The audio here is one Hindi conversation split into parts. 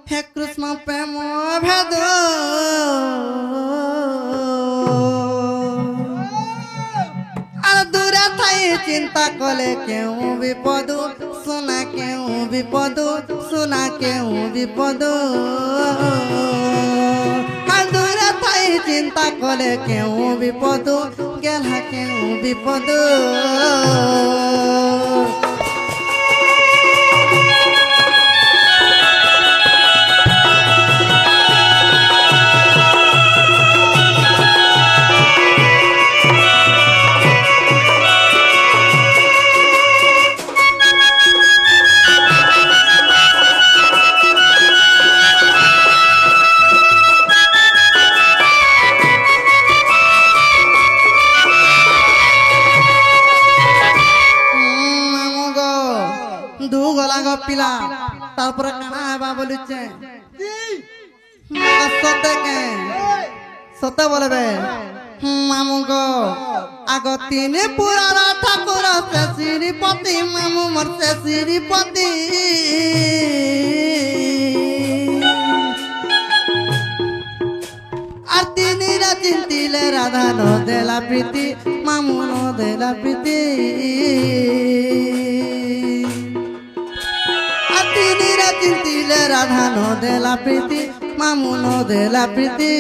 হে কৃষ্ণ প্রেম ভেদ আর দূরে থাই চিন্তা কলে কেউ বিপদ শোনা কেউ বিপদ শোনা কেউ বিপদ আর দূরে থাই চিন্তা কলে কেউ বিপদ গেলা কেউ বিপদ পিলা তারপরে কানা হেবা বলিছে সতে কে সতে বলবে মামু গো আগ তিনে পুরার ঠাকুর সে শ্রীপতি মামু মোর সে শ্রীপতি আর তিনিরা চিন্তিলে রাধা নো দেলা প্রীতি মামু নো দেলা প্রীতি চিন্তিলে রাধা নো দেলা প্রীতি মামু নো দেলা প্রীতি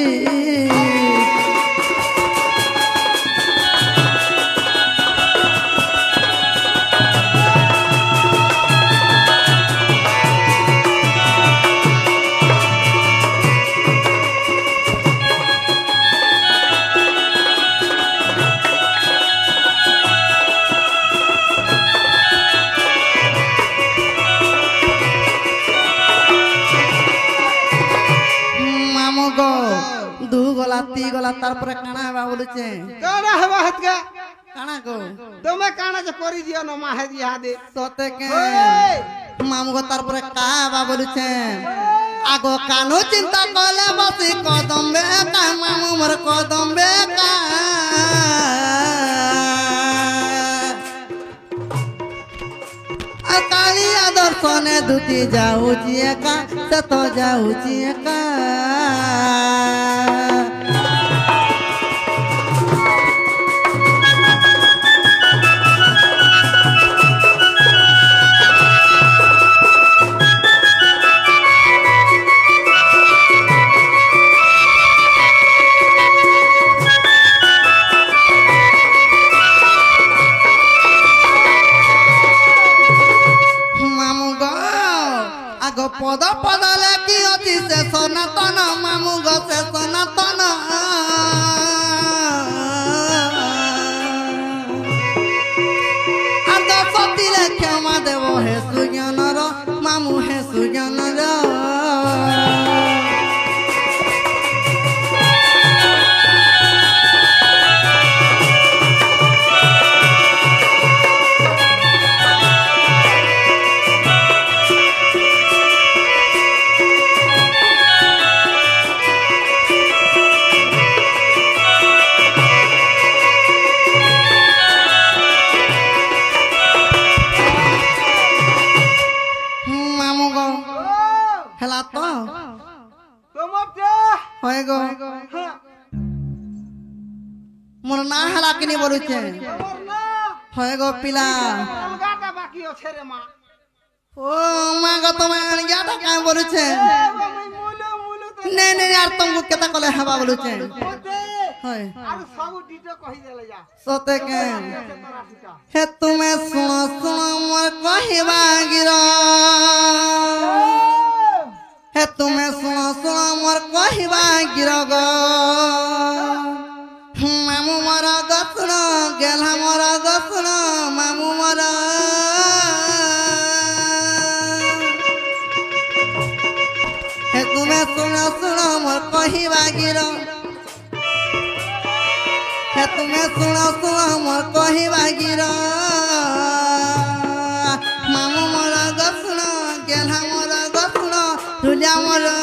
ती गला तारपरे काना हेबा बोलुचे काना हेबा हतगा काना को तुमे काना जे करी दियो न माहे दिया दे सते के मामू को तारपरे का हेबा बोलुचे आगो कानो चिंता कले बसी कदम बेका मामू मोर कदम बेका कालिया दर्शने दुती जाऊची एका से तो जाऊची एका पद पद लेकी अति से सनातन मामू गो से सनातन सती ले क्षमा देव हे सुज्ञानर मामू हे सुज्ञानर हेला तो तुमते होय गो मोर ना हेला किनी बोलुचे होय गो पिला अलगाटा बाकी আছে रे मा ओ मा गो तमे अलगाटा काय बोलुचे ने ने यार तुमको केता कले हेबा बोलुचे होय आर सब डिटे कहि देले जा सते के हे तुमे सुनो सुनो मोर कहिबा गिरा हे तुम्हें सुनो सुनो मोर कहिबा गिरग मामू मोरा गसण गेला मोरा गसण मामू मोरा हे तुम्हें सुनो सुनो मोर कहिबा गिर हे तुम्हें सुनो सुनो मोर कहिबा गिर मामू मोरा गसण गेला मोरा गसण तुझ्या मोरा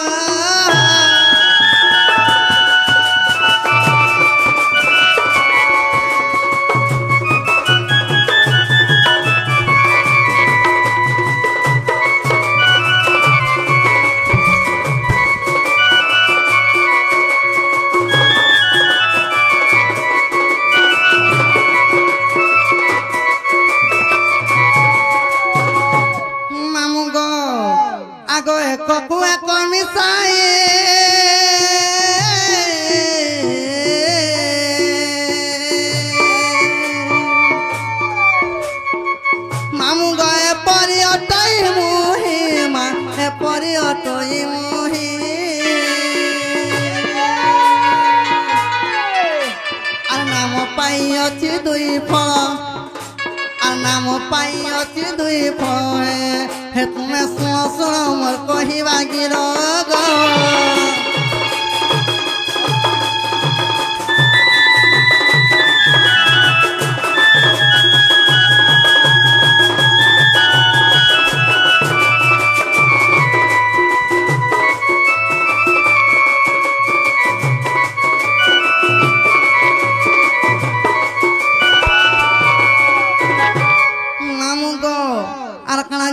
आगो एक कुआ को मिसाए मामू गए परियटई मुही मा ए परियटई मुही আর নাম পাই অছি দুই ফল আর নাম পাই অছি দুই ফল হে তুমি শুণ শুণ মোর কহিবা গিরগ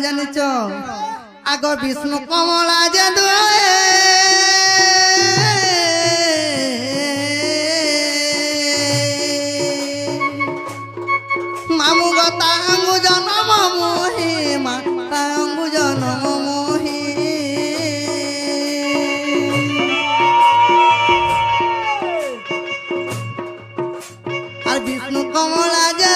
জানিছ আগ বিষ্ণু কমলা যে মামু গতাঙ্গু জনম মোহি মাতাঙ্গু জনম মোহি আর বিষ্ণু কমলা যে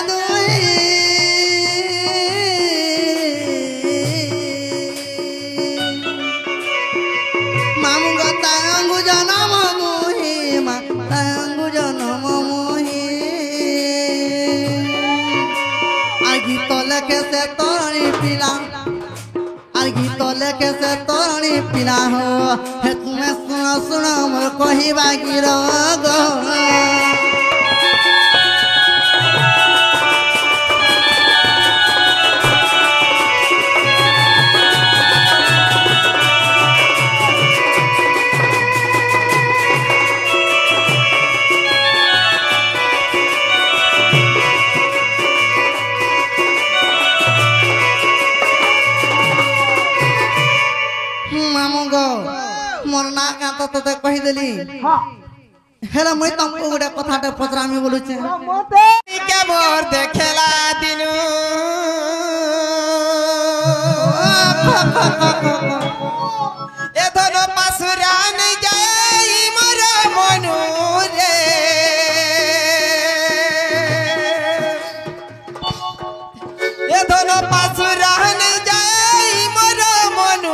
से तोरणी पिला और गीत लेके से तोरणी पिला हो हे तुम्हें सुनो सुनो मोर कहिबा गिरग मोर ना का तो कहि देली हेला मैं तुमको गोटे कथाटे पचरामी बोलुचे के मोर देखेला दिनु ए धन पासुरा नहीं जाई मोर मनु रे ए धन पासुरा नहीं जाई मोर मनु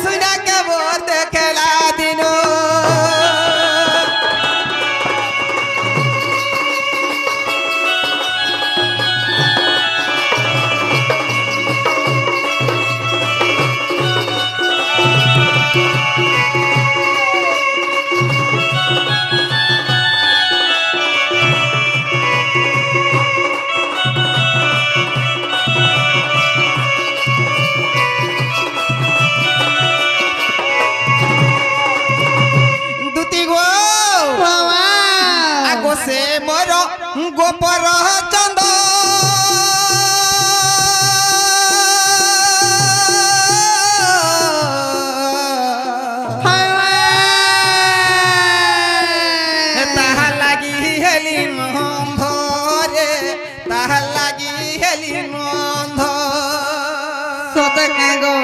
सुना के मोर देखेला दिनो से मोर गोपर चंद ताहा लगी हेली मंध रे ताहा लगी हेली मंध सते के गो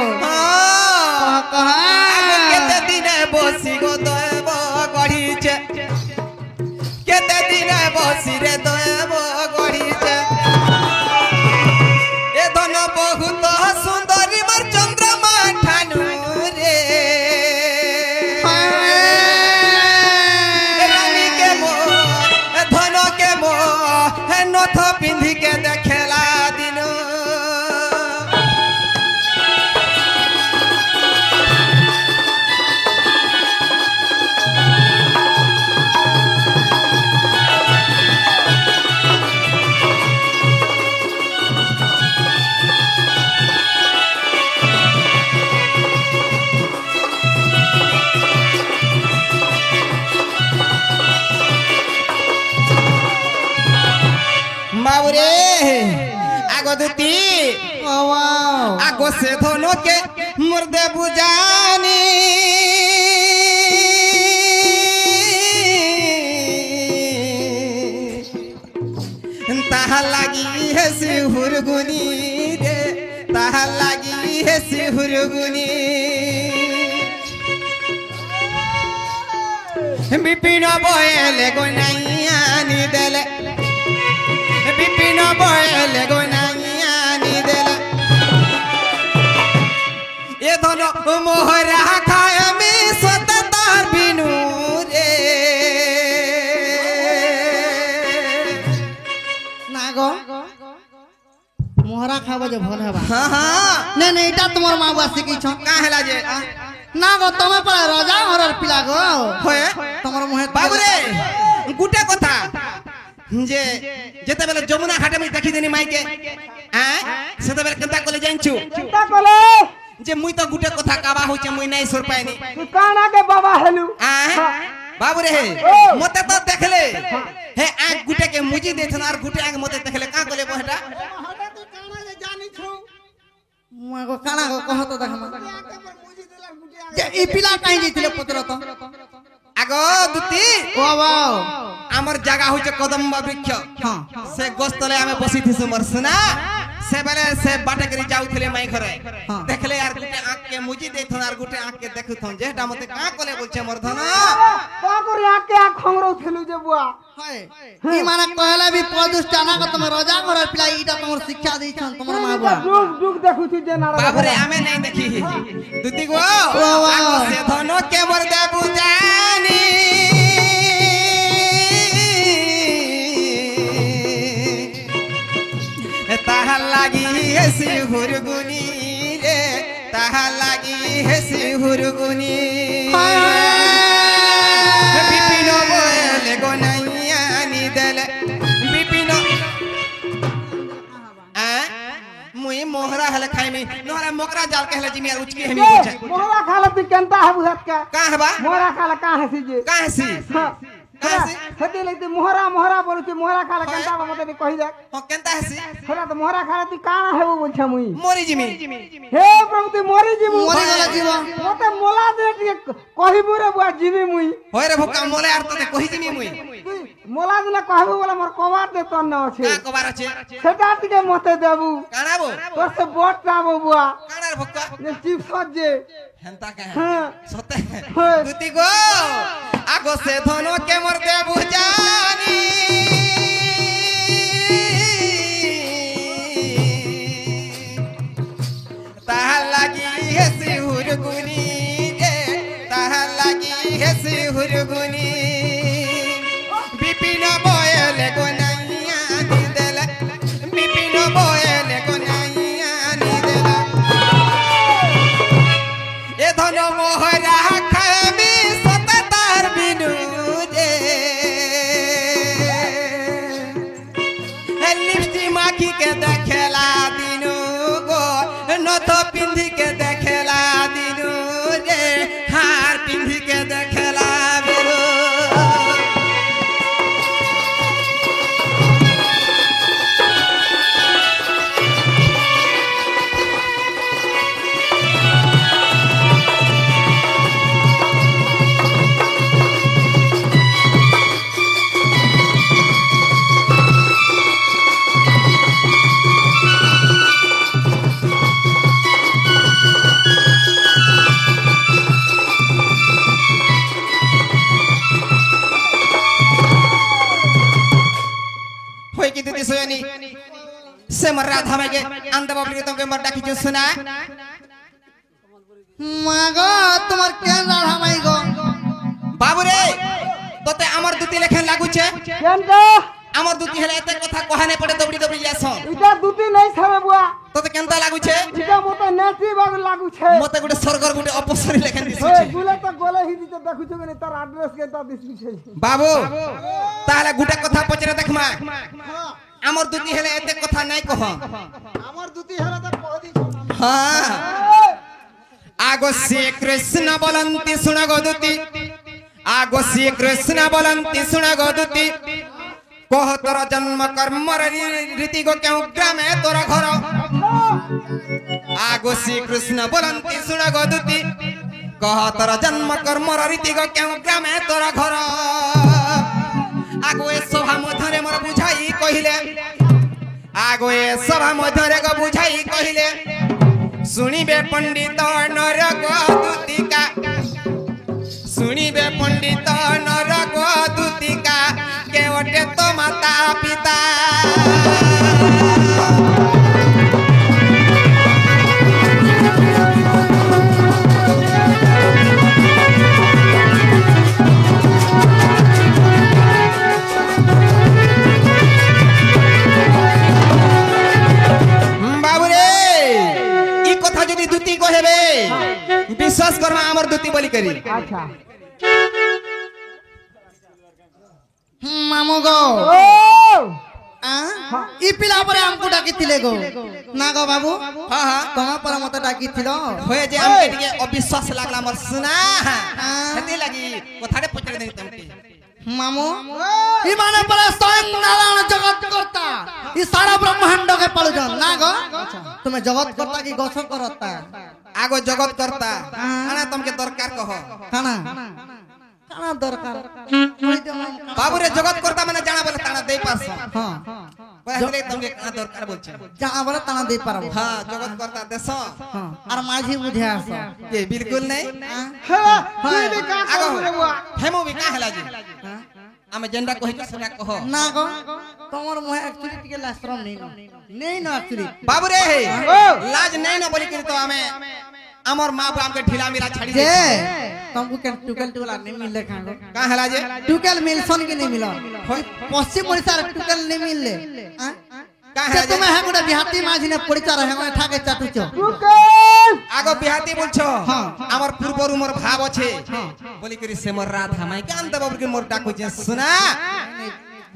कह केते दिने बसी गो देव गढ़ीचे केते दिने बसी रे देव गढ़ीचे ए धन बहुत सुंदरी मोर चंद्रमा ठानु रे रानी के मो धन के मो नथ पिंधी के देखेला दिनो बाबुरे आगो दुती आगो से धोनो के मुर्दे बुजानी হেসি হুরগুনি রে তাহার লাগি হেসি হুরগুনি বিপিন বয়েলে গোনাইয়া নি দেলে বিপিন বয়েলে গোনাইয়া নি দেলে এ ধন মোহরা খায় আমি সত তার বিনু রে না গো মোহরা খাবো যে ভল হবা হ্যাঁ হ্যাঁ না না এটা তোমার মা বুয়া শিখিছ কা হেলা যে না গো তুমি পরে রাজা ঘরের পিলা গো হয়ে তোমার মুহে বাবুরে গুটা কথা যে যেতেবেলে যমুনা ঘাটে মুই দেখি দেনি মাইকে হ্যাঁ সেতেবেলে কেনতা কলে জানছু চিন্তা কলে যে মুই তো গুটে কথা কাবা হচ্ছে মুই নাই সুর পাইনি তুই কান আগে বাবা হেলু বাবুরে হে মতে তো দেখলে হে আগ গুটে কে মুজি দেছন আর গুটে আগ মতে দেখলে কা কলে বহটা মা গো কানা গো কহত দেখ মা যে এই পিলা কাই যাইছিল পত্র তো আগো দুতি ও বাও আমার জায়গা হচ্ছে কদম্ব বৃক্ষ হ্যাঁ সে গস্তলে আমি বসি থিসু মোর সোনা সে বেলে সে বাটে করে যাউଥିଲେ মাই ঘরে হ্যাঁ। দেখলে আর গুটে আঁকে মুজি দেথন আর গুটে আঁকে দেখুথন যেটা মতে কা কলে বলছে মোর ধন কা করে আকে আ খংরো থেলু যে বুয়া হয় ই মানে কহলে বি পদুষ্টা না গো তুমি রাজা ঘরের পিলা ইটা তোমার শিক্ষা দিছন তোমার মা বুয়া ডুক ডুক দেখুছি যে নাড়া বাবুরে আমি নাই দেখি দুতি গো বাবা। আগো সে ধন কেবর দেবু জানি তাহার লাগি হেসি হুরগুনি রে তাহার লাগি হেসি হুরগুনি বিপিন বলে গোনাইয়া নি দেলে বিপিন মুই মোহরা হেলে খাইমি নহরা মোকরা জাল কে হেলে জিমি আর উচকি হেমি বুঝা মোহরা খালে তুই কেনতা হে বুঝাত কা কা হেবা মোহরা খালে কা হেসি যে কা হেসি হেতি লই তুই মোহরা মোহরা বলছি মোহরা খালে কেনতা মতে নি কহি দে হ কেনতা হেসি হেলা তো মোহরা খালে তুই কানা হেবু বলছ মুই মরি জিমি হে প্রভু তুই মরি জিমু মরি গলা জীব মতে মোলা দে টিকে কহিবু রে বুয়া জিমি মুই হয় রে ভোকা মোলে আর তোতে কহি জিমি মুই তুই মোলা দিলে কহিবু বলে মোর কবার দে তোর না আছে কা কবার আছে সেটা টিকে মতে দেবু কানাবো তোর সে বট যাবো বুয়া কানার ভোকা যে চিপস যে হেনতা কা হ্যাঁ সতে হ্যাঁ। দুতি গো আগো সে ধন কে মোর দেবু জানি তাহার লাগি হেসি হুরগুনি রে তাহার লাগি হেসি হুরগুনি বিপিন বয়েলে গোনাইয়া নি দেলে বিপিন বয়েলে গোনাইয়া নি দেলে এ ধন মোহরা খামি সত তার বিনু রে লিপস্টি মাখি কে দেখেলা দিনু গো নথ পিন্ধি কে দেখেলা দিনু রে হার পিন্ধি কে দেখেলা বেরো होय की दिदी सोयनी से मर राधा में के अंत बाबली तो के मर डाकी जो सुना মা গো তোমার কেন রাধা মাই গো बाबू रे तोते अमर दुती लेखन लागू छे কেনতা अमर दुती हेले एते कथा कहने पड़े दबड़ी दबड़ी जासन ইটা দুটি নাই ছাবে বুয়া तोते केनता लागू छे ইটা মতে নেতি বাগ লাগু ছে मते गुटे सरगर गुटे अपसरी लेखन दिसु ওই छे গুলে তো গলে হি দিতে দেখুছ কেন তার অ্যাড্রেস কেনতা দিছি ছে बाबू ताहले गुटे कथा पचरे देखमा अमर दुती हेले एते कथा নাই कह আমার দুটি হেলা তো কহ দিছ हां आगो श्री कृष्ण बोलंती सुन गोदुती आगो श्री कृष्ण बोलंती सुन गोदुती कह तोर जन्म कर्म रीति गो क्यों ग्रामे तोर घर आगो श्री कृष्ण बोलंती सुन गोदुती कह तोर जन्म कर्म रीति गो क्यों ग्रामे तोर घर आगो ए सभा मध्यरे मोर बुझाई कहिले आगो ए सभा मध्यरे को बुझाई कहिले सुनिबे पंडित नरक दूतिका सुनिबे पंडित नरक दूतिका के ओटे तो माता पिता विश्वास करमा हमर दूती बोली करी अच्छा मामू गो ओ ई पिला पर हमको डाकिथिले गो ना गो बाबू हां हां तमा पर मते डाकिथिलो होय जे हमके टिके अविश्वास लागला हमर सुना हेती लागि कथाडे पचरे देनी तमके मामू ई माने पर स्वयं नारायण जगत करता ई सारा ब्रह्मांड के पलजन ना गो तुम्हें जगत करता की गछ करता आगो जगत करता खाना तुमके दरकार कह खाना खाना दरकार बाबू रे जगत करता माने जाना बोले ताना दे पास हां कहले तुमके खाना दरकार बोलछ जहां बोले ताना दे पारबो हां जगत करता देश हां और माझी बुझास ये बिल्कुल नहीं हां तू भी का आगो कर रे बुआ हेमो भी का हला जी आमे जेंडा कहि के सुना कह ना गो तमर मोह एक्चुअली टिके लाश्रम नहीं ना एक्चुअली बाबू रे लाज नहीं ना बोली कि तो हमें हमर मां बाप के ढीला मिला छाड़ी जे तुमको के टुकल टुकला नहीं मिले खांगो का हला जे टुकल मिलसन की नहीं मिलो पश्चिम ओडिसा रे टुकल नहीं मिलले हां का से हला जे तुम्हें है गुडा बिहाती माझी ने पड़ीचा रहे मैं ठाके चाटुचो रुकल आगो बिहाती बोलछो हां हमर पूर्व उमर भाव अछि बोली करी से मोर रात हमाई के अंत बाबू के मोर डाको जे सुना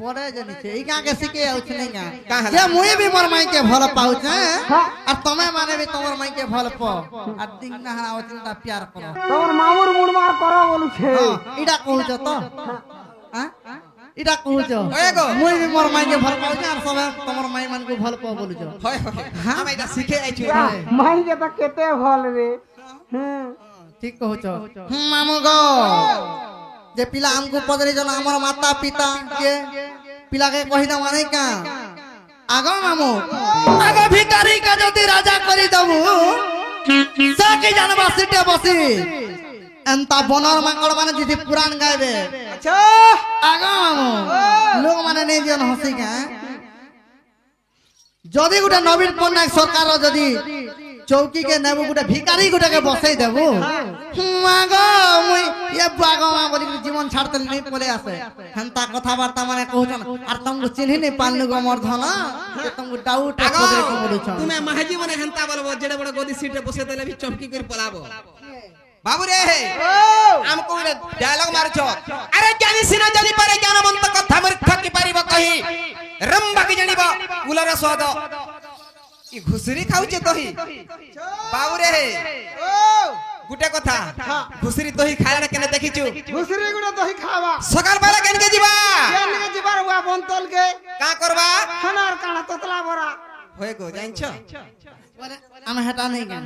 बड़े जनी छे ई का के सिके आउछ नहीं का का जे मुई भी मोर माई के भल पाउछ और तमे माने भी तोर माई के भल प आ दिन नहरा आउछ ता प्यार करो तोर मामुर मुड़मार करा बोलु छे हां इडा कहूछ तो हां इडा कहूछ एगो मुई भी मोर माई के भल पाउछ और सब तोर माई मन को भल प बोलुछ होय होय हम एटा सिखे आइ छु माई के त केते भल रे ठीक कहूछ मामू गो जे पिला हमको पदरे जन हमर माता पिता के पिला के कहि न माने का आगो मामू आगो भिखारी का जति राजा करी दबु साके जानबा सिटे बसी एंता बनर मंगल माने दीदी पुराण गायबे अच्छा आगो मामू लोग माने नहीं जन हंसी का जदी गुटा नवीन पन्नायक सरकार जदी चौकी के नेबु गुटा भिखारी गुटा के बसई देबु मागो मुई ये बागो मा बोली जीवन छाड़ते नहीं बोले आसे हंता कथा वार्ता माने कहउछन और तुमको चिन्हि नहीं पालनु गो मोर धन के तुमको डाउट पदरे को बोलुछन तुम्हें महाजी मने हंता बोलबो जेडे बड़ गोदी सीट रे बसे देले भी चमकी कर पलाबो बाबू रे हमको रे डायलॉग मारछो अरे जानी सिना जानी पारे ज्ञानवंत कथा मूर्ख की पारिबो कहि रंबा की जणीबो उलर स्वाद ई घुसरी खाउचे तोही बाबू रे गुटे कथा घुसरी तोही खायला केने देखिछु घुसरी गुडा दही खावा सकाल बेला केन के जीवा केन के जीवा हुआ बंतल के का करबा खानार काना ततला बरा होय गो जानछो हम हटा नहीं का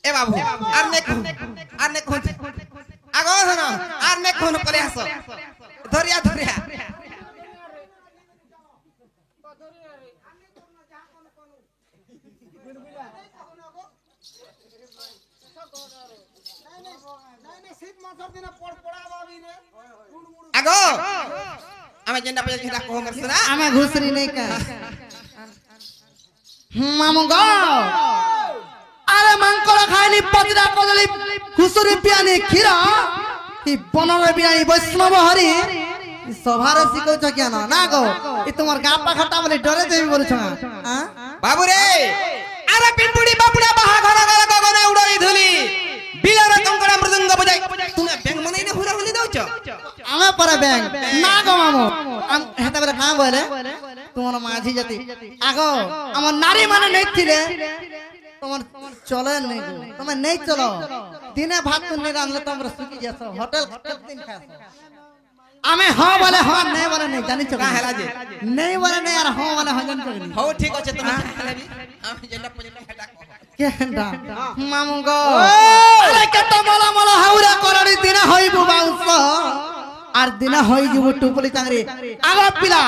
ए बाबू आर ने कोन आगो सुनो आर ने कोन करे आसो धरिया धरिया आगो आमे जेंडा पे जेंडा को हमर सुना हमें घुसरी नहीं का मामू गो अरे मांकोड़ा खाइली पतरा कोजली घुसरी पियानी खीरा ई बनर बियानी वैष्णव हरि ई सभारे सिको छ क्या ना गो ई तुमर गापा खटा बोले डरे देबी बोलु छ हां बाबू रे अरे पिंपुड़ी बापुड़ा बाहा घर घर गगने उड़ई धुली बिलर कंकड़ा मृदंग बजाई तुमे बैंग मनै ने हुरा हुली दउछ आमे पर बैंक ना गो मामू हम हेता बेला का बोले तुमर माझी जति आगो हमर नारी माने नहीं थिले तुमर चले नहीं गो तुमे नहीं चलो दिने भात तुम नहीं रांधले तुमर सुकी जसो होटल दिन खासो आमे हां बोले हां नहीं बोले नहीं जानि छ का हला जे नहीं बोले नहीं यार हां बोले हां जानि छ हो ठीक अछि तुमे खालेबी हम जेंडा पजेंडा हेटा को केंडा मामू गो अरे केत मला मला हाउरा करडी दिन होइबु बाउस আর দিনে হই যাব টুপুলি চাকরি আগা পিলা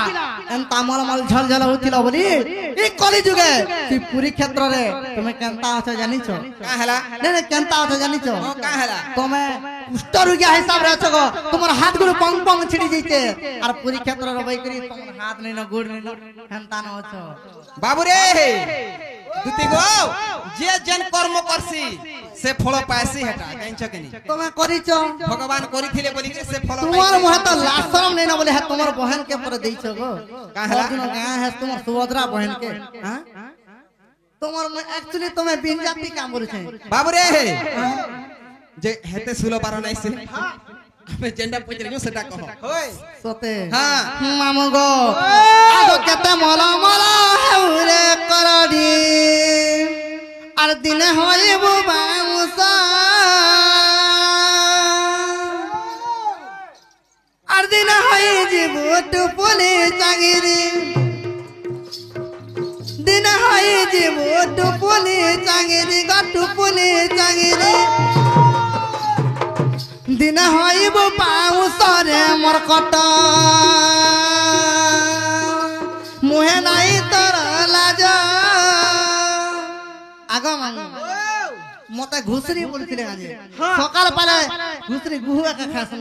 এন্তা মলমল ঝলঝল হউছিল বলি এই কলি যুগে সেই পুরী ক্ষেত্রে তুমি কেনতা আছো জানিছ কা হেলা নে কেনতা আছো জানিছ কা হেলা তুমি কুষ্ঠ রোগী হিসাব রে আছো গো তোমার হাত গুলো পং পং ছিড়ি যাইতে আর পুরী ক্ষেত্রে রবাই করি তোমার হাত নেই না গুড় নেই না কেনতা ন আছো বাবু রে দুতি গো যে যেন কর্ম করছি সে ফল পাইছি হেটা জানছ কেনি তুমি করিছ ভগবান করিଥିଲେ বলি যে সে ফল তোমার মুহে তো লাশরম নেই না বলে হ্যাঁ তোমার বহন কে পরে দেইছ গো কাহলা গাঁ है তোমার সুভদ্রা বহন के हां তোমার एक्चुअली তুমি বিনজাতি কাম করছে বাবু রে যে হেতে সুলো পার নাইছে আমি যেটা পইতে সেটা কহ ওই সতে হ্যাঁ মামু গো আগো কেতে মলা মলা হেউরে করডি আর দিনে হইব বাউসা আর দিনে হই যাব টুপুলি চাগিরি দিন হই যাব টুপুলি চাগিরি গো টুপুলি চাগিরি দিন হইব পাউসরে মোর কট মুহে নাই তোর লাজ আগ মতে ঘুষরি বলছিলে আজ সকাল পালে ঘুষরি গুহু একা খাসন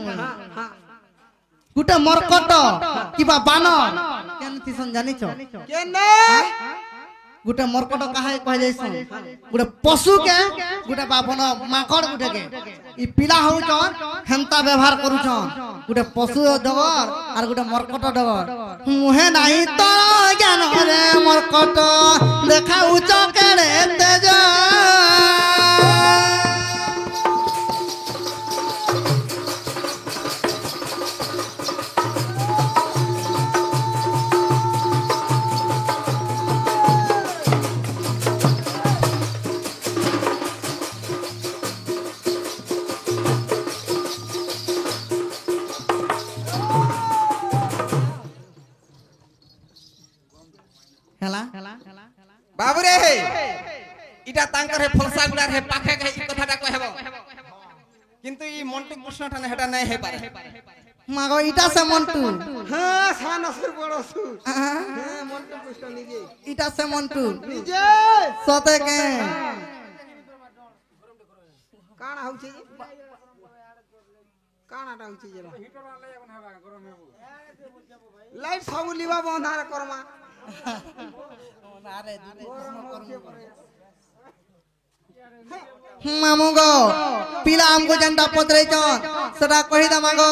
গুটা মরকট কিবা বানর কেন তিসন জানিছ কেনে গুটা মরকট কাহাই কহ যাইছন গুটা পশু के গুটা বাবন মাকড় গুটা के ই পিলা হউছন হেনতা ব্যবহার করুছন গুটা পশু ডগর আর গুটা মরকট ডগর মুহে নাই তোর জ্ঞান রে মরকট দেখাউছ কেড়ে তেজ বাবু রে ইটা তাঙ্কর হে ফলসা গুলার হে পাখে হে ই কথাটা কহেব কিন্তু ই মন্টু প্রশ্নটা না হেটা নাই হে পারে মাগো ইটা সে মন্টু হ্যাঁ সানসুর বড়সু হ্যাঁ মন্টু কৃষ্ণ নিজে ইটা সে মন্টু নিজে সতে কে কানা হউছে যে কানাটা হউছে যে লাইট সব লিবা বন্ধার করমা मामू गो पिला हमको जनता पतरे चन सदा कहि दा मागो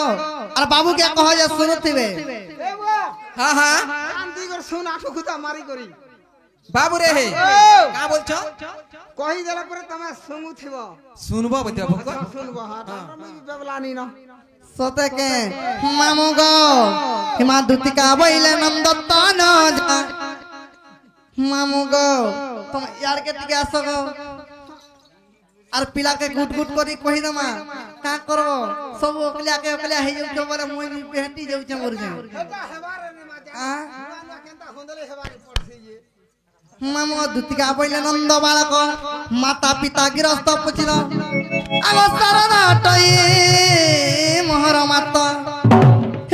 और बाबू क्या कह जा सुनथिबे हां हां शांति कर सुन आठो खुदा मारी करी बाबू रे का बोलछो कहि देला परे तमे सुंगुथिबो सुनबो बतिया भक्त सुनबो हां मैं बेबलानी न सते के मामू गो हिमा दुतिका बइले नंदत्त न मामू गो तुम यार के टिके आसो गो আর পিলাকে গুট গুট করি কহি দমা কা করব সব ওকলিয়া কে ওকলিয়া হেই যাউ বলে মই বেহটি যাউছে মর যাও হেতা হেবারে নে মাঝে না কেনতা হন্দলে হেবারে পড়ছি যে মামু দুতিকা বইলে নন্দ বালক মাতা পিতা গৃহস্থ পুছিল আগ শরণ টই মোহর মাত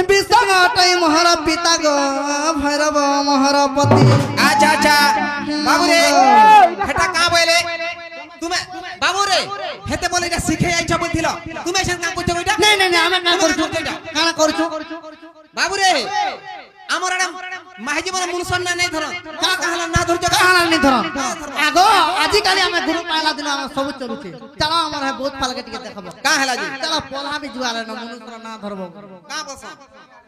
বিসগ টই মোহর পিতা গো ভৈরব মোহর পতি আচ্ছা আচ্ছা বাবু রে হেটা কা বইলে তুমি বাবু রে হেতে বলে এটা শিখে আইছ বলছিল তুমি এসে কাম করছো কইটা নাই নাই আমি না করছু কানা করছু বাবু রে আমার এডা মাহি জীবন মনুষ্য না নাই ধর কা কাহলা না ধরছ কাহালা নি ধর আগো আজি কালি আমি গুরু পাইলা দিন আমি সব চলুছে চলো আমার হে বহুত ফালকে টিকে দেখাবো কা হেলা জি চলো পলহা বি জুয়ালে না মনুষ্য না ধরবো কা বস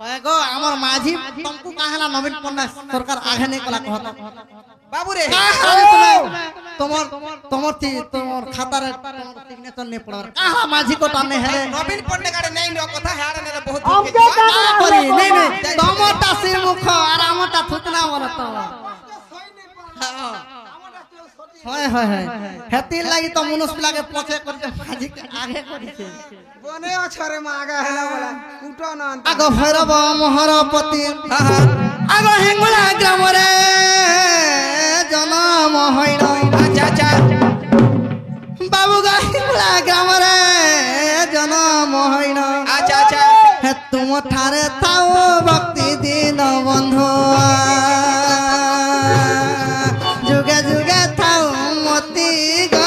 আগো আমার মাঝি তমকু কাহালা নবীন পন্না সরকার আগে নাই কলা কহত বাবু রে তোমার তোমার তোমার খাতার সিগনেচার নে পড়ার কাহা মাঝি को টানে है নবীন পন্ডে কাড়ে নাই ন কথা হাড়ে নে বহুত করি নাই নাই তোমারটা সির মুখ আর আমারটা থুতনা বলতো হয় হয় হয় হেতির লাগি তো মনুষ্য লাগে পছে করতে মাঝি আগে করিছে বনে অছরে মা আগা হেলা বলা উটো না আগ ভৈরব মহরপতি আগ হেঙ্গুলা গ্রামরে জনম হইল আচ্ছা আচ্ছা বাবু গা হেঙ্গুলা গ্রামরে জনম হইল আচ্ছা আচ্ছা হে তোমার ଠାରେ ଥାଉ ଭକ୍ତି ଦିନ ବନ୍ଧୁ ଯୁଗେ ଯୁଗେ ଥାଉ ମତି ଗ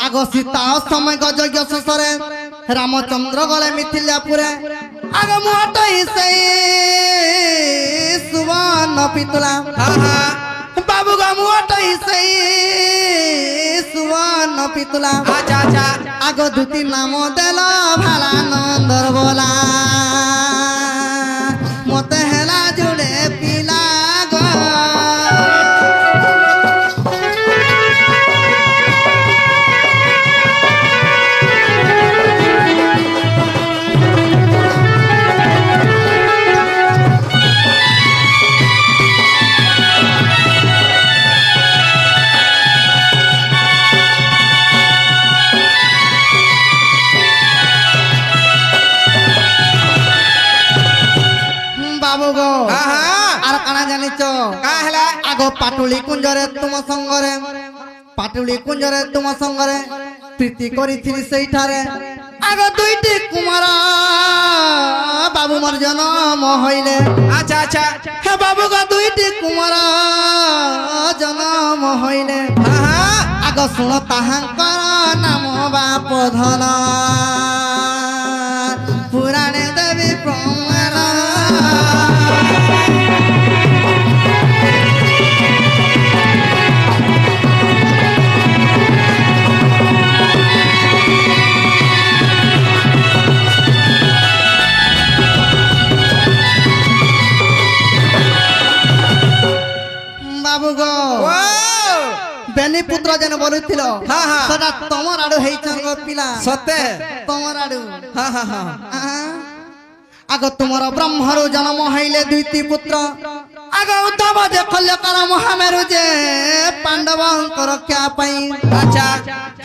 आगो सीता समय गजज्ञ शेषे रामचंद्र गले मिथिलापुरे आग मुहट से सुवर्ण पितुला बाबू गा मुहट से सुवर्ण पितुला आगो धुती नाम देल भाला नंदर बोला मते हेला जुड़े पिला गो आगो पाटुली कुंजरे तुम संगरे पाटुली कुंजरे तुम संगरे प्रीति करी सेठारे आगो दुईटी कुमार बाबू मोर जन्म हईले अच्छा अच्छा हे बाबू का दुईटी कुमार जन्म हईले आगो सुन ताहांकर नाम बाप धन पुराणे देवी प्रमाण बेनी पुत्र जन बोलुथिल सदा तमर आडू हेइछंग पिला सते तमर आडू आगो तुमर ब्रह्मरु जन्म हईले दुईटी पुत्र आगो उद्धव जे कल्यकर महामेरु जे पांडवंक रक्षा पई अच्छा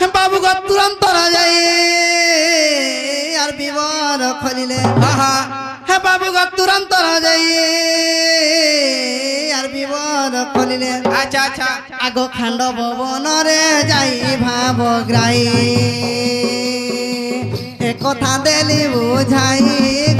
हे बाबू को तुरंत न जाई यार विवर खलिले हे बाबू को तुरंत न जाई यार विवर खलिले अच्छा अच्छा आगो खांड भवन रे जाई भाव ग्राई एक कथा देली बुझाई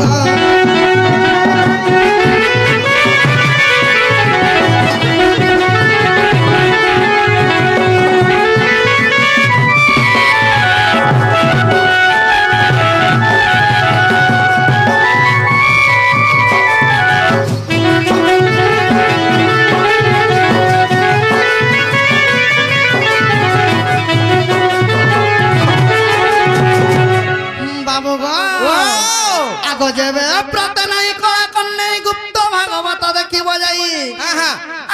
गो जेबे प्रार्थना कला कन्ने गुप्त भागवत देखि बजाई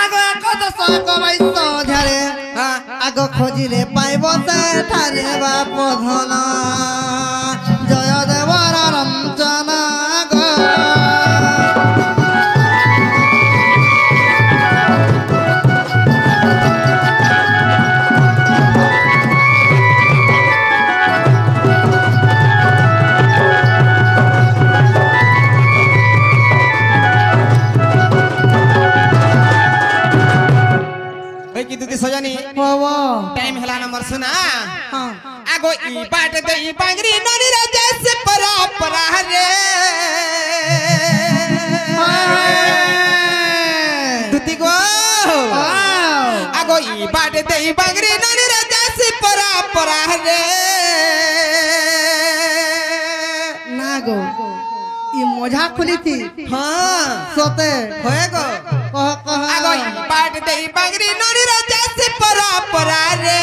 आगो एकादश कबाइस ध्यारे आगो खोजिले पाइबो से ठारे बाप धन जय देवर रंजन गो सजनी टाइम हला नंबर सुना आगो ई बाट दे ई बांगरी नरी राजा से परा परा रे दुती गो आगो ई बाट दे ई बांगरी नरी राजा से परा परा रे ना गो ई मोजा खुली थी हां सोते होए गो कह कह आगो ई बाट दे ई बांगरी नरी राजा से परा परा रे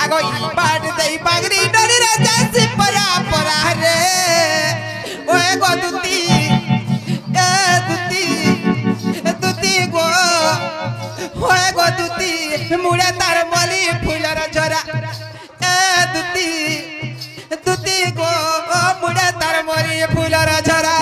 आगो ई बाट दे ई बांगरी नरी राजा से परा परा रे ओए गो दुती ए दुती गो ओए गो दुती मुड़े तार मली फुलर झरा ए दुती गो मुड़े तार मली फुलर झरा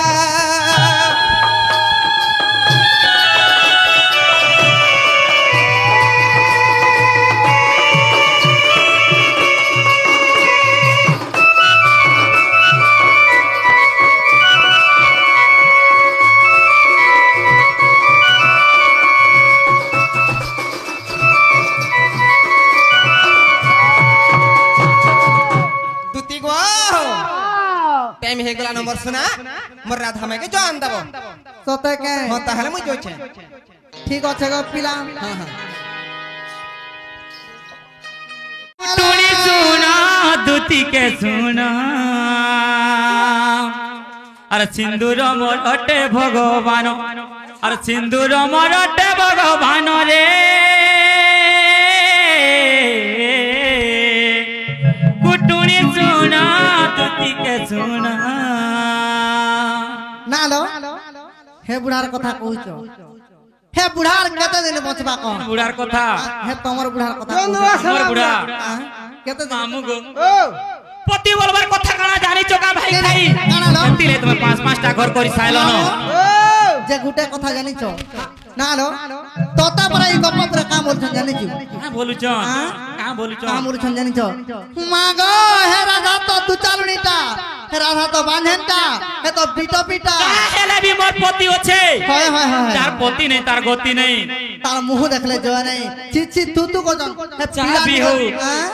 हे गला नंबर सुना मोर राधा माई के जान दबो सते के हां ताहले मुई जोचे ठीक আছে গো পিলা हां हां टूणी सुना दूती के सुना अरे सिंदूर मरटे भगवान अरे सिंदूर मरटे भगवान रे कुटुणी सुना दूती के सुना না লো হে বুড়ার কথা কইছ হে বুড়ার কত দিন বচবা কহ बुढ़ार कथा হে তোমার বুড়ার কথা मोर बुढ़ा কত দিন मामू गो ओ पति बोलबार कथा काना जानी चोका भाई भाई কানা লো एमती ले तुम पांच पांचटा घर करी साइलो न ओ যে গুটে কথা জানিছ না লো তোতা পরে এই গপ পরে কাম বলছন জানিছ कहाँ बोलू चन कहाँ बोलू কাম चन বলছন জানিছ মাগো হে রাধা তো দু চালুনিটা হে রাধা তো বাঁধেনটা হে তো পিটা পিটা हेले भी मोर पति होछे হয় হয় হয় तार पति नहीं तार गति नहीं তার মুহ দেখলে জয় নাই চিচি তু কজন হে चाह भी हो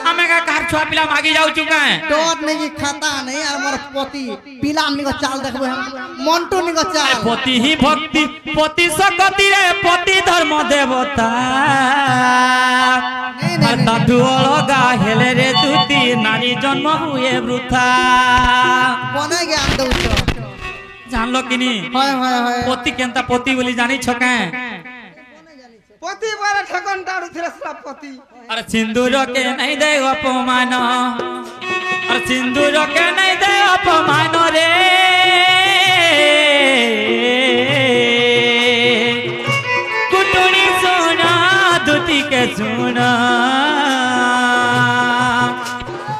हमें का कार छुआ पिला मागी जाऊ चुका है टोट नहीं खाता नहीं और मोर पति पिला निको चाल देखबो हम मन्टू निको चाल पति ही भक्ति पति सकति रे पति धर्म देवता नहीं, और तातु अलगा हेले रे दूती नारी जन्म हुए वृथा बने ज्ञान दउछ जान लो कि नहीं হয় হয় হয় पति केनता पति बोली जानी छके पति बारे ठकन टाड़ू थिला सला पति अरे सिंदूर के नहीं दे अपमान अरे सिंदूर के नहीं दे अपमान रे कुटुनी सुना दूती के सुना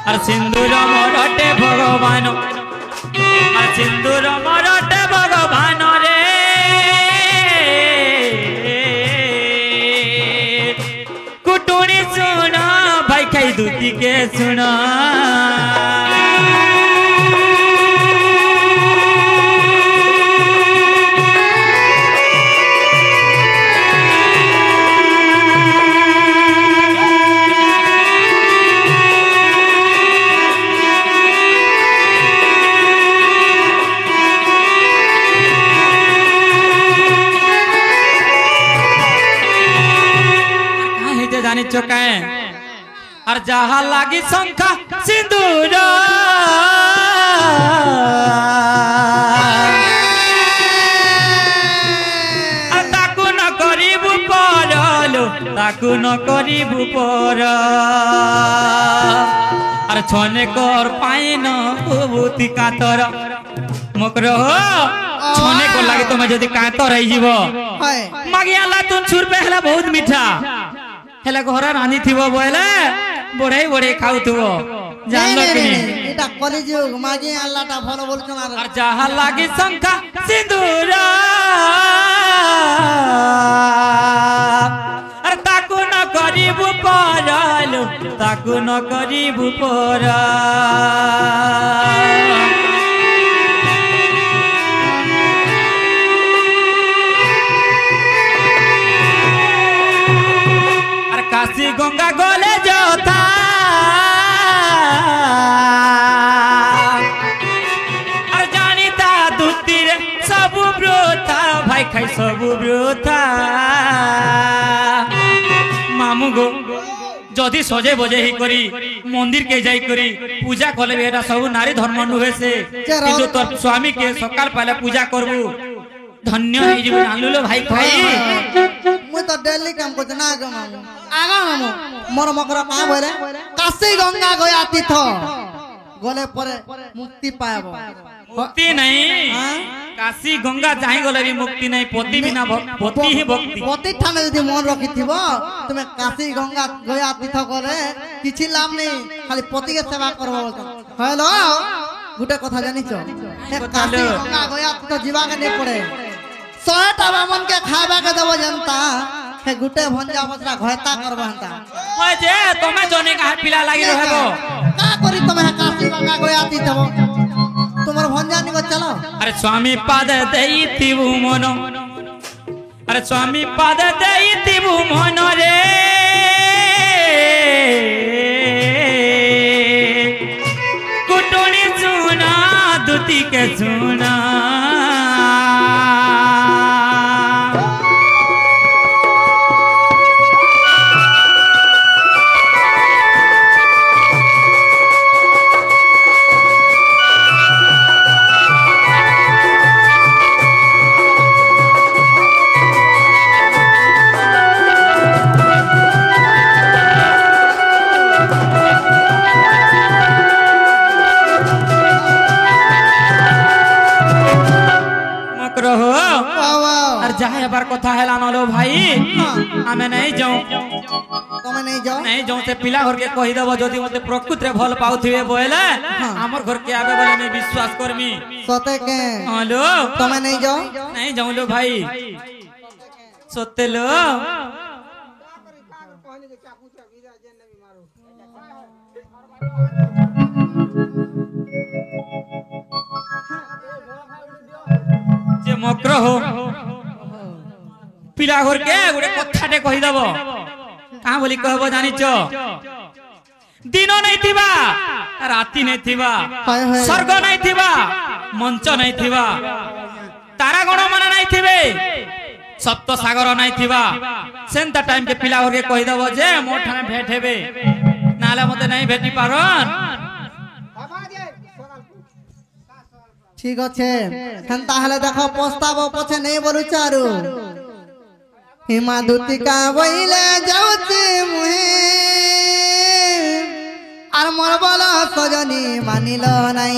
अरे सिंदूर मरटे भगवान अरे सिंदूर मरटे भगवान रे कुटुनी सुना भाई खाई दूती के सुना जानी चुका है और जहाँ लागी शंखा सिंदूर ताकू न करीबू परलो ताकू न करीबू पर अरे छने कर पाइन भूति कातर मकर छने को लगे तो मैं जदि कातर रही जीव হয় मागिया ला तुम छुर पे हला बहुत मीठा हेला घोरा रानी थिबो बोले बड़े बड़े खाउथबो जान लो कि नहीं এটা কলিযুগ মাগি আল্লাহটা ভালো বলছন আর और जहाँ लागी शंखा सिंदूर अरे ताकू न करीबू परलो ताकू न करीबू पर काशी गंगा गले जोता और जानिता दूती रे सब ब्रोथा भाई खाई सब ब्रोथा मामू गो जदि सजे बजे ही करी मंदिर के जाई करी पूजा कले बेटा सब नारी धर्म नुहे से किंतु तोर स्वामी के सकाल पहले पूजा करबू धन्य है जीवन आलू लो भाई खाई মুই তো ডেলি কাম করছ না গো মামু আগা মামু মোর মকরা পা বলে কাশী গঙ্গা গয়া তীর্থ গলে পরে মুক্তি পাব मुक्ति नहीं हाँ? काशी गंगा चाहे गले भी मुक्ति नहीं पति बिना पति ही भक्ति পতি ঠানে যদি মন রাখিথিব তুমি কাশী গঙ্গা গয়া তীর্থ করে কিছু লাভ নেই খালি পতিকে সেবা করব বলছ হ্যালো গুটে কথা জানিছ কাশী গঙ্গা গয়া তীর্থ জীবাকে নে পড়ে 100টা বামনকে খাবাকে দেব জনতা হে গুটে ভঞ্জা বসরা ঘয়তা করব হন্তা ओए जे तमे जने का पिला लागि रहबो का करी তুমি কাশী গঙ্গা গয়া তীর্থ তোমার ভঞ্জা নিগো চলো अरे स्वामी पाद देइतिबु मन अरे स्वामी पाद देइतिबु मन रे कुटुनी सुना दूती के आमे नहीं जाऊं तमे नहीं जाओ नहीं जाऊं से पिला घर के कहि दबो जदी मते प्रकृति रे भल पाउथिबे बोले हमर घर के आबे बोले मैं विश्वास करमी सते के हेलो तमे नहीं जाओ नहीं जाऊं लो भाई सत्य लो जे मक्र हो पिला घर के गोटे कथाटे कहि दबो का बोली कहबो जानि छ दिन नहीं थिबा राति नहीं थिबा हाय हाय स्वर्ग नहीं थिबा मंच नहीं थिबा तारा गण मन नहीं थिबे सप्त सागर नहीं थिबा सेंता टाइम के पिला घर के कहि दबो जे मोर ठाने भेट हेबे नाला मते नहीं भेटी पारन ठीक আছে হেন তাহলে দেখো প্রস্তাব পছে নেই বলু চারু হিমা দুতিকা বইলে যাউছি মুহে আর মোর বল সজনী মানিল নাই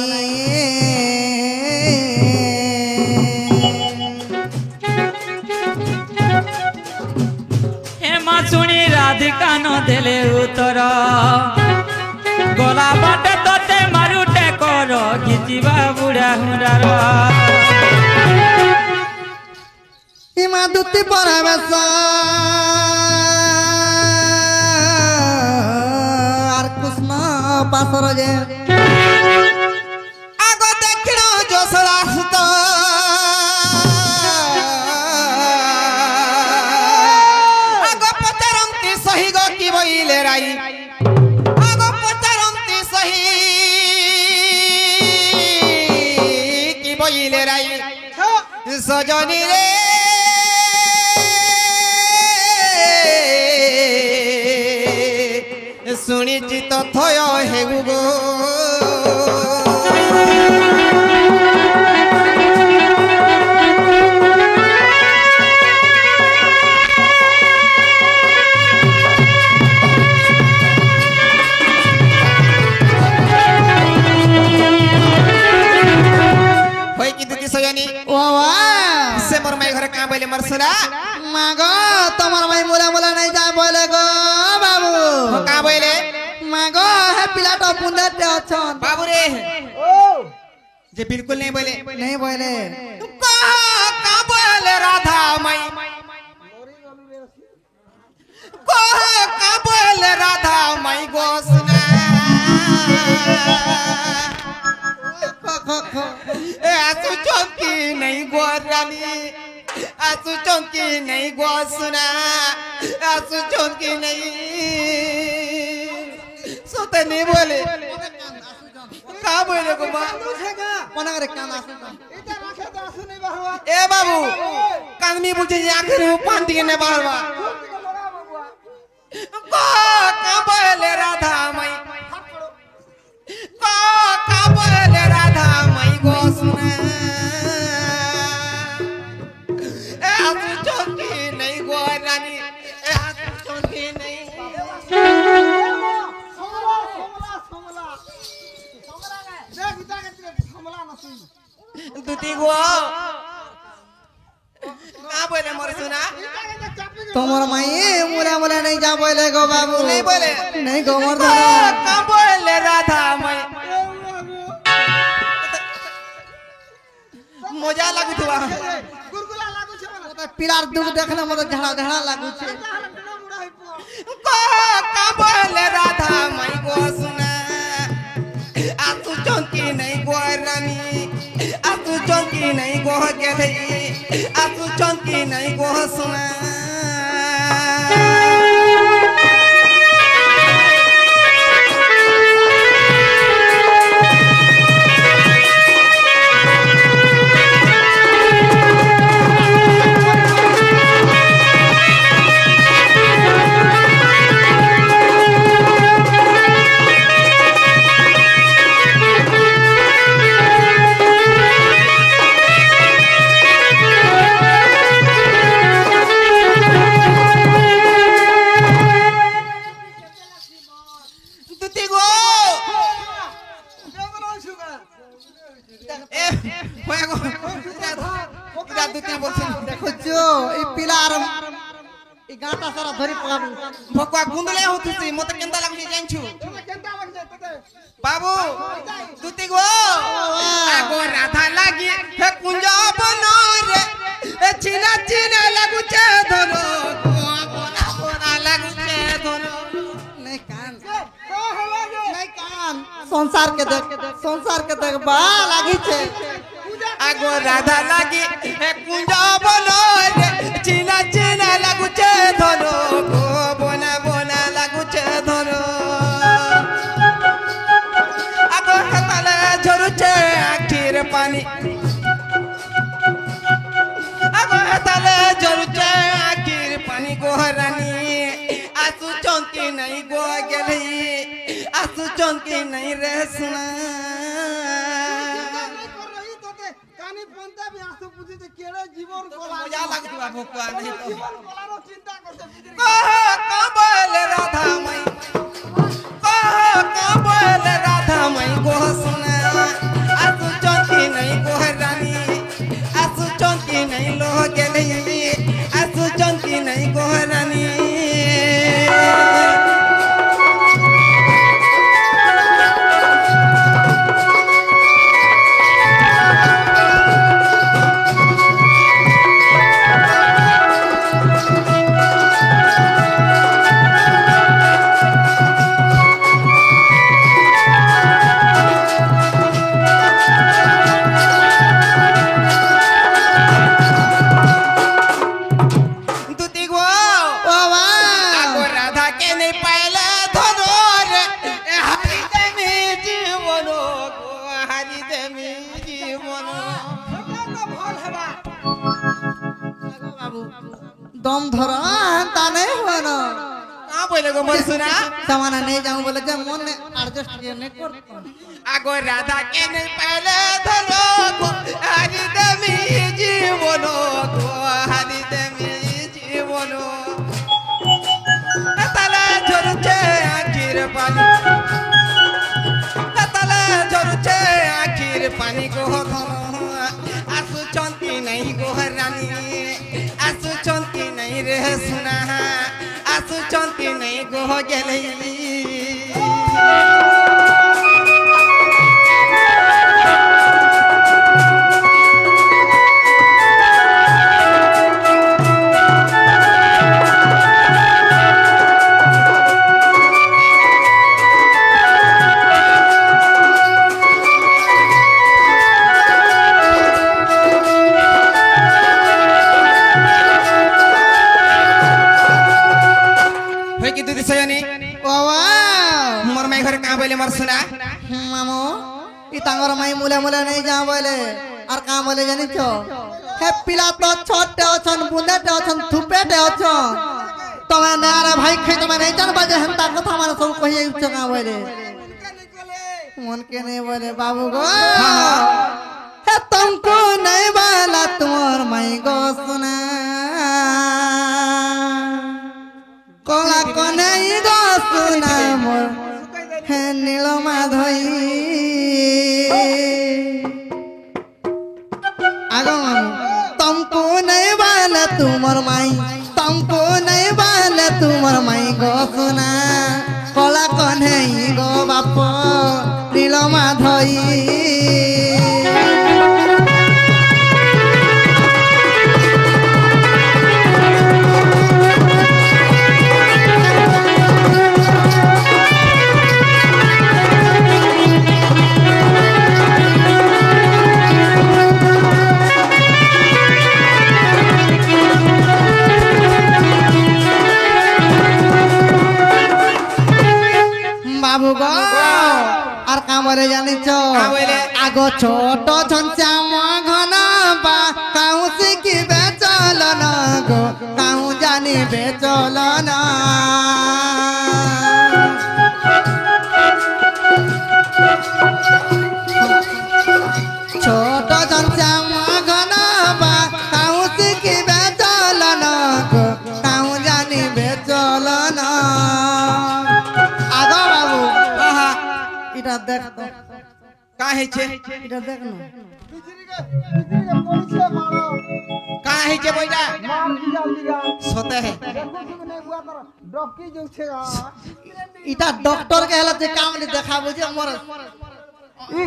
हे मा सुनी राधिका न देले उतर गला बाटे तोते मारुटे कर घिचिबा बुढ़ा हुरार হিমা দুতি পরাবেশ আর কৃষ্ণ পাশর যে আগ দেখিল যশোরা সুত আগ পচারন্তি সহি গো কি বইলে রাই আগ পচারন্তি সহি কি বইলে রাই সজনী রে শুনিছি তথয় হেগু গো হই কি দুটি সজনী ওয়া সে মোর মাই ঘরে কা বইলে মোর সুরা মাগো তোমার ভাই মোলা মোলা নাই যা বলে গো বাবু কা বইলে মাগো হে পিলাটা পুন্ডাতে অছন বাবু রে যে বিলকুল নেই বলে नहीं बोले কা বইলে রাধা মাই কা বইলে রাধা মাই গো সুনা ए आसु चौकी नहीं गो रानी आसु चौकी नहीं गो सुना आसु चौकी नहीं सोते नहीं बोले का बोले गो मां मना करे कान आसु এটা রাখে তো আসু নেই বাহরবা ए बाबू कानमी बुझे आखिर पांती के ने बाहरवा को का बोले राधा मई को का बोले राधा मई गो सुना ए आसु चौकी नहीं गो रानी ए आसु चौकी नहीं সমলা সমলা সমলা সমলা গে দেখ ইটা কে সমলা নসি দুটি গো का बोले मोर सुना ইটা কে চাপি তোমার মাই মোলা মোলা नहीं जा बोले गो बाबू नहीं बोले नहीं गो मोर को धरा का बोले राधा मई मजा लागू थवा গুরগুলা লাগু ছে মানে तो पिलार दुख देखले मत झड़ा झड़ा लागू छे তাহলে ডুনা মুড়া হই পো को का बोले राधा मई गो सुना आतु चौकी नहीं गो रानी आतु चौकी नहीं गो के भई आतु चौकी नहीं गो सुना ধরি পাবো ভকুয়া গুন্দলে হতুছি মতে কেনতা লাগুছি জানছু তোমরা কেনটা লাগছে তোতে বাবু তুতি গো আগো রাধা লাগি হে কুঞ্জ বনরে এ চিনা চিনা লাগুছে ধরো কোনা কোনা লাগুছে ধরো নাই কান তো হলো যে নাই কান সংসার के देख बा লাগিছে আগো রাধা লাগি হে কুঞ্জ বনরে চিনা চিনা লাগুছে ধরো গো বনা বনা লাগুছে ধরো আগো হেতালে ঝরুছে আখির পানি আগো হেতালে ঝরুছে আখির পানি গো রানী আসু চন্তি নাই গো গেলি আসু চন্তি নাই রে সোনা कर रही তোতে কানি পন্তা বি আসু বুঝিতে কেড়ে জীবন কলা মজা লাগতো ভকুয়া नहीं तो জীবন কলার চিন্তা করতে বুঝি कबल राधा मई कबल राधा मई गो सुना आसु चौकी नहीं गो रानी आसु चौकी नहीं लो गेली आसु चौकी नहीं गो रानी दूती गो বাবা আগো রাধা কে নেই পাইলে ধনোর হারি দেমি জীবন গো হারি দেমি জীবন তো ভাল হেবা বাবু দম ধর তা নেই হয় না का बोले गो मन सुना सामान नहीं जाऊं बोले जब मन ने एडजस्ट ये नहीं कर আগো রাধা কে নেই পাইলে ধনো গো হারি দেমি জীবন গো হারি দেমি জীবন তালা ঝরছে আখির পানি তালা ঝরছে আখির পানি গো ধনো আসু চন্তি নাই গো রানী আসু চন্তি নাই রে সুনা আসু চন্তি নাই গো গেলি होय की दूधी सयनी बाबा मोर माई घर का बोले मोर सुना मामो इ तांगर माई मुले मुले नहीं जा बोले और का बोले जानी छो हे पिला तो छोटे अछन बुंदेटे अछन थुपेटे अछन तमे ना रे भाई खे तमे नहीं जान बाजे हंता कथा माने सब कहिए उच्च का बोले मन के नहीं बोले बाबू गो हे तुमको नहीं वाला तुम्हार माई गो सुना कोला को नहीं गो सुना मोर हे नील माधई आगो तुमको नहीं वाला तुम्हार माई तुमको नहीं वाला तुम्हार माई गो सुना कोला को नहीं गो बाप नील माधई बाबू गो और काम बोले जानी छो बोले? आगो छोटो झंचाम घन बा काऊ सिखी बेचल न गो काऊ जानी बेचल न छोटो झंचाम घन बा काऊ सिखी बेचल न गो काऊ जानी बेचल न आगो बाबू आहा इटा देख तो का है छे इटा देख ना বিজরিকে পড়িছে মারো কাঁ হইছে বইটা মার দিগা দিগা সতে হে দেখো তুমি বুয়া তোর ডকি যাচ্ছে ইটা ডক্টর কে হেলা যে কাম নি দেখাবো যে আমার ই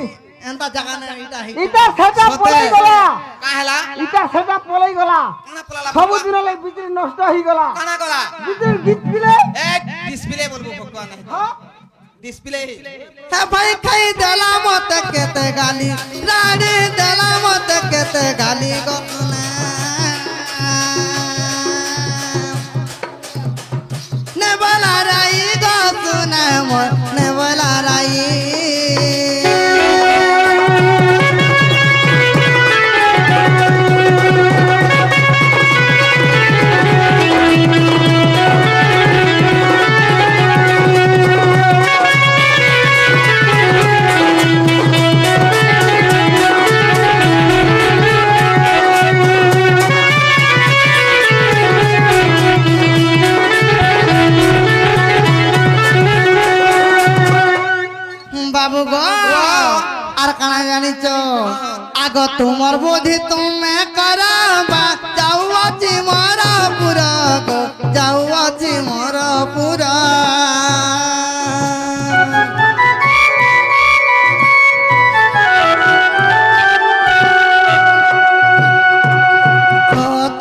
এন্তা জায়গা না ইটা ইটা সেটা পলাই গলা কাঁ হেলা ইটা সেটা পলাই গলা কানা পলালা সবু দিন লাগি বিজরি নষ্ট হই গলা কানা গলা বিজরি গিট দিলে এক ডিসপ্লে বলবো ভগবান হ্যাঁ ডিসপ্লে হে ভাই খাই দেলা মত কেতে গালি রানী দেলা মত কেতে গালি গতনা নে বলা রাই গতনা মোর নে বলা রাই বাবু গো আর কানা জানিছ আগ তোমার বোধি তুমি করাবা যাও আছি মোর পুরা গো যাও আছি মোর পুরা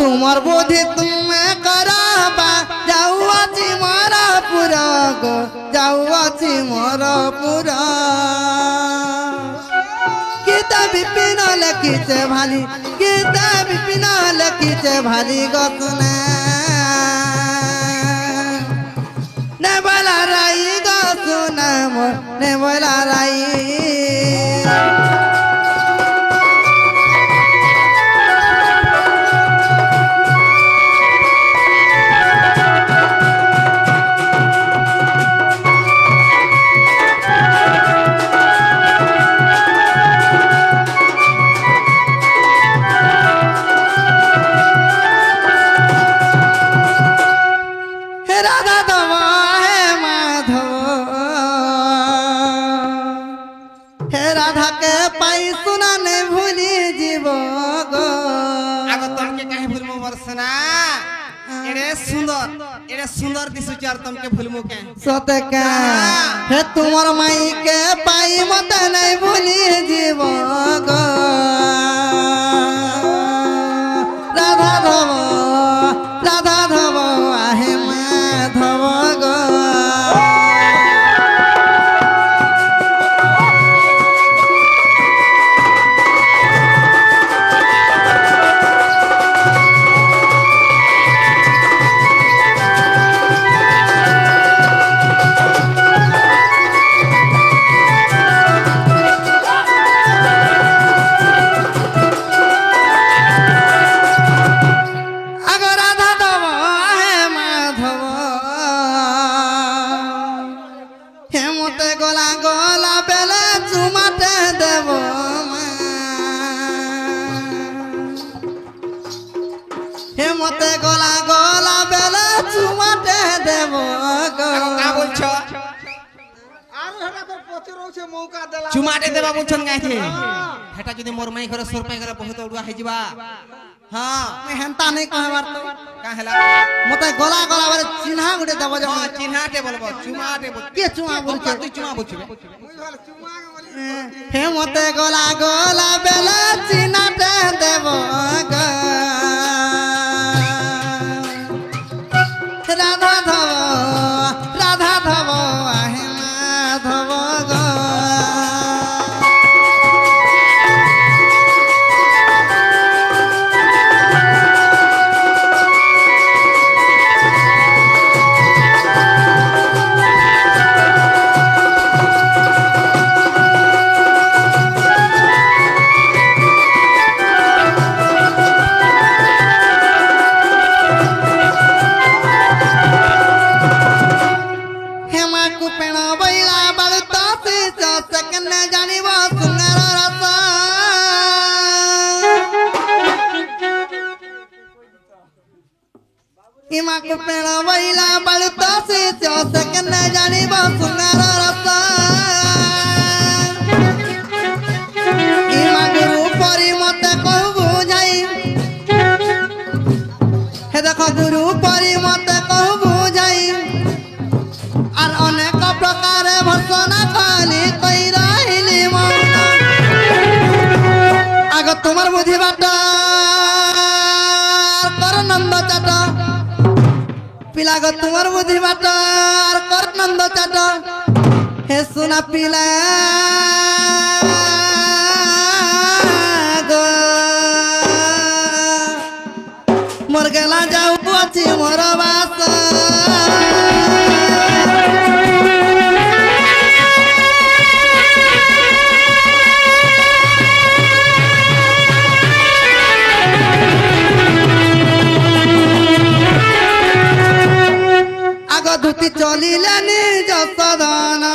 তোমার বোধি তুমি করাবা যাও আছি মোর পুরা গো যাও আছি মোর পুরা গীতা বিপিন লেখিছে ভালি গীতা বিপিন লেখিছে ভালি গতনা নেবলা রাই গতনা মোর নেবলা রাই রাধা ধব হে মাধব হে রাধাকে পাই শুনা নে ভুলি জীব গো আগ তমকে কাহে ভুলমু বরসনা এড়ে সুন্দর দিশুছি আর তমকে ভুলমু কে সতে কে হে তোমার মাইকে পাই মতে নাই ভুলি জীব গো রাধা ধব রাধা ধব আহে মাধব গো আগ রাধা ধব হে মাধব হে মতে গলা গলা বেলে চুমাতে দেব মা। হে মতে গলা গলা বেলে চুমাতে দেব গো কা বলছো আর হেটা তোর পচে রইছে মৌকা দেলা চুমাটে দেবা বলছন গাইছে হেটা যদি মোর মাই ঘরে সোর পাই ঘরে বহুত উড়ুয়া হই যিবা হ্যাঁ মুই হেন্তা নাই কহবার তো কা হেলা মতে গলা গলা বেলে চিহ্না গুটে দেব যে হ্যাঁ চিহ্নাটে বলবো চুমাটে বল কে চুমা বলছে তুই চুমা বলছিবে মুই ভালো চুমাগে বলি হে মতে গলা গলা বেলে চিহ্নাতে দেব গো রাধা ধব রাধা ধব আহে মাধব গো হেমা কুপেণ বইলা বাড়িত সেকেন্ডে জানিব সুন্দর রস হিমা কুপেণ বইলা বাড়িত সেকেন্ডে জানিব সুন্দর রস হিমা গুরু পরি তোমার বুদ্ধি বাটার কর নন্দ চাট হে সোনা পিলা গো মোর গেলা যাও আছি মোর বাস আগ দুটি চলিলেনি যশোদনা